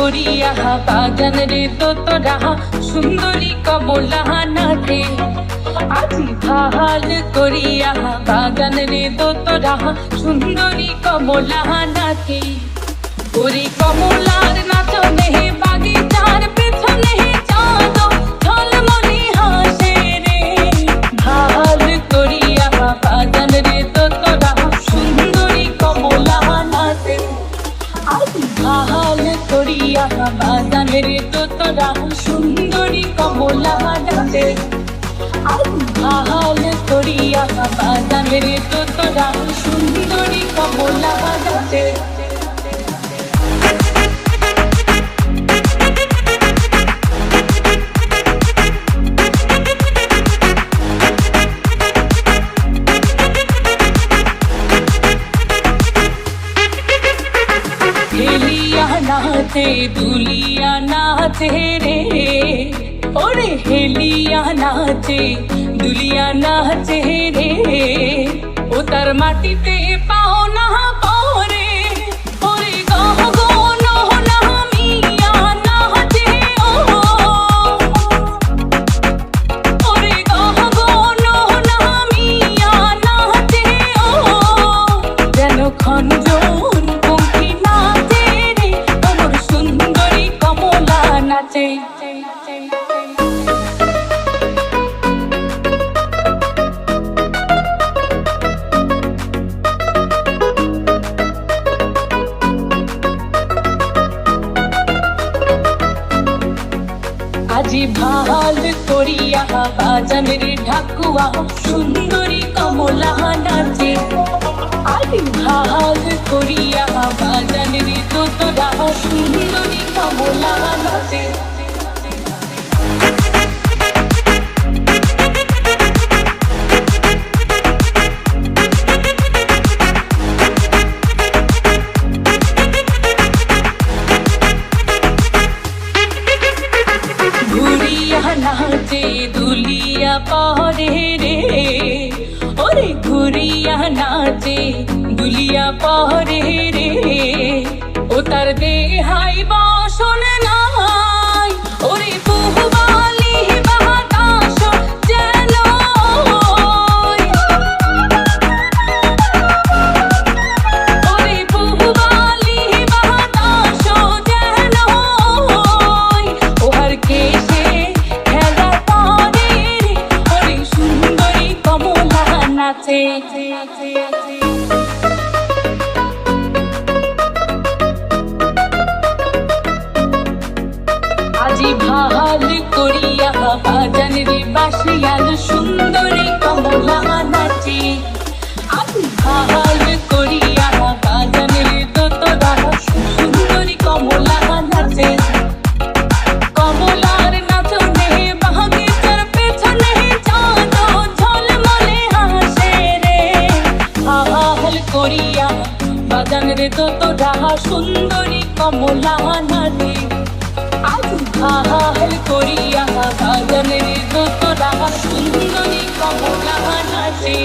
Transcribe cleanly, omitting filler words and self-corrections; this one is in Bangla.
করিয়া বাজান রে তোরা সুন্দরী কমলা নাচে। আজি ভাল করিয়া বাজান রে তোরা সুন্দরী কমলা নাচে। ওরে কমলার নাচনে বাগিচার পেছনে চাঁদ ঝলমলে হাসে রে। ভাল করিয়া বাজান রে তোরা সুন্দরী কমলা নাচে। আজি ভাল করিয়া বাজান রে তোরা সুন্দরী কমলা নাচে। আজি ভাল করিয়া বাজান রে তোরা সুন্দরী কমলা নাচে। হেলিয়া নাচে দুলিয়া নাচে রে। ওরে হেলিয়া নাচে দুলিয়া নাচে রে। ও তার মাটিতে পাও না পরে। ওরে গহ গন না মিয়া নাচে ও। ওরে গহ গন না মিয়া নাচে ও। যেন খঞ্জন পঙ্খী নাচে রে। তোর সুন্দরী কমলা নাচে। আজি ভাল করিয়া বাজান রে ঢাকুয়া সুন্দরী কমলা নাচে। আজি ভাল করিয়া বাজান রে তোরা সুন্দরী কমলা নাচে। নাচে দুলিয়া পরে রে। ওরে ঘুরিয়া নাচে দুলিয়া পরে রে। ও তার দেহাই বসন নাই। ওরে বহুবালি বাতাস যেন। ওরে বহুবালি বাতাস যেন। ওহার কেশে নাচে। আজি ভাল করিয়া বাজান রে বাসিয়াল সুন্দরী কমলা নাচে। আজি ভাল করিয়া বাজান রে তোরা সুন্দরী কমলা নাচে। কমলার নাচনে বাগিচার পেছনে চাঁদ ঝলমলে হাসে রে। ভাল করিয়া বাজান রে তোরা সুন্দরী কমলা নাচে। আজি ভাল করিয়া বাজান রে তোরা সুন্দরী কমলা নাচে।